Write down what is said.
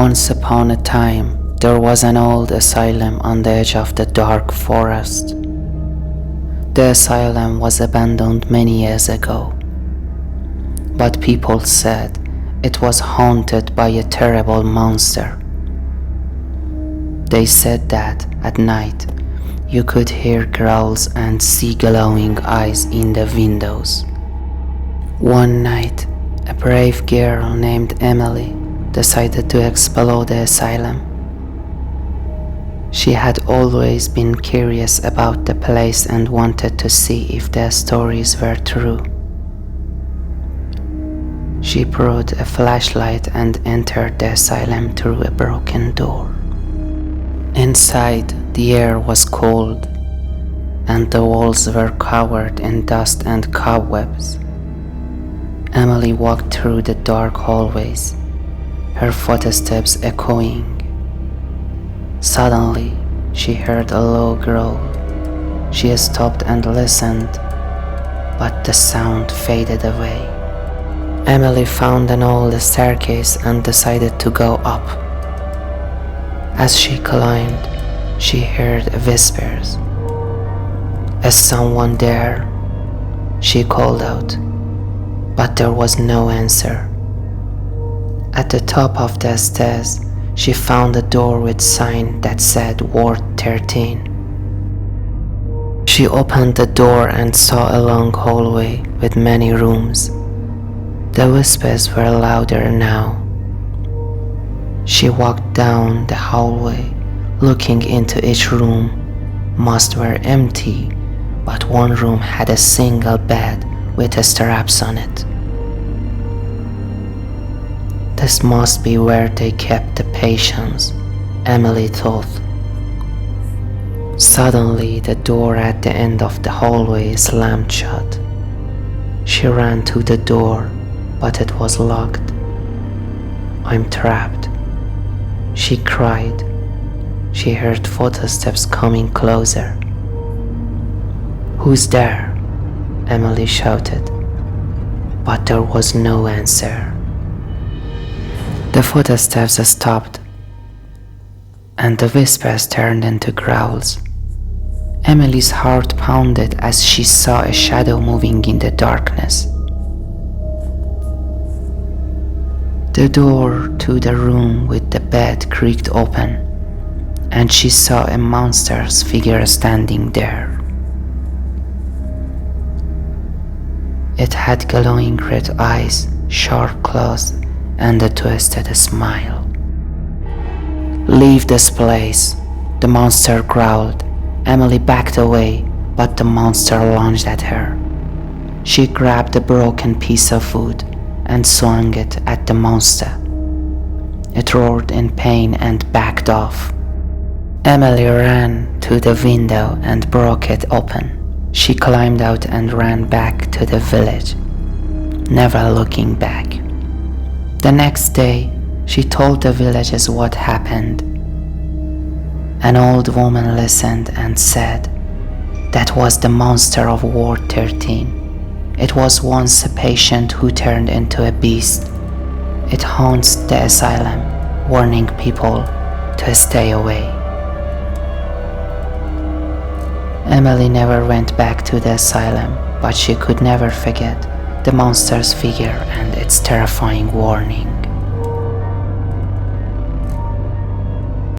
Once upon a time, there was an old asylum on the edge of the dark forest. The asylum was abandoned many years ago, but people said it was haunted by a terrible monster. They said that at night you could hear growls and see glowing eyes in the windows. One night, a brave girl named Emily decided to explore the asylum. She had always been curious about the place and wanted to see if their stories were true. She brought a flashlight and entered the asylum through a broken door. Inside, the air was cold, and the walls were covered in dust and cobwebs. Emily walked through the dark hallways, her footsteps echoing. Suddenly, she heard a low growl. She stopped and listened, but the sound faded away. Emily found an old staircase and decided to go up. As she climbed, she heard whispers. "Is someone there?" she called out, but there was no answer. At the top of the stairs, she found a door with a sign that said Ward 13. She opened the door and saw a long hallway with many rooms. The whispers were louder now. She walked down the hallway, looking into each room. Most were empty, but one room had a single bed with straps on it. This must be where they kept the patients, Emily thought. Suddenly, the door at the end of the hallway slammed shut. She ran to the door, but it was locked. "I'm trapped," she cried. She heard footsteps coming closer. "Who's there?" Emily shouted, but there was no answer. The footsteps stopped, and the whispers turned into growls. Emily's heart pounded as she saw a shadow moving in the darkness. The door to the room with the bed creaked open, and she saw a monster's figure standing there. It had glowing red eyes, sharp claws, and a twisted smile. "Leave this place," the monster growled. Emily backed away, but the monster lunged at her. She grabbed a broken piece of wood and swung it at the monster. It roared in pain and backed off. Emily ran to the window and broke it open. She climbed out and ran back to the village, never looking back. The next day, she told the villagers what happened. An old woman listened and said, "That was the monster of Ward 13. It was once a patient who turned into a beast. It haunts the asylum, warning people to stay away." Emily never went back to the asylum, but she could never forget the monster's figure and its terrifying warning.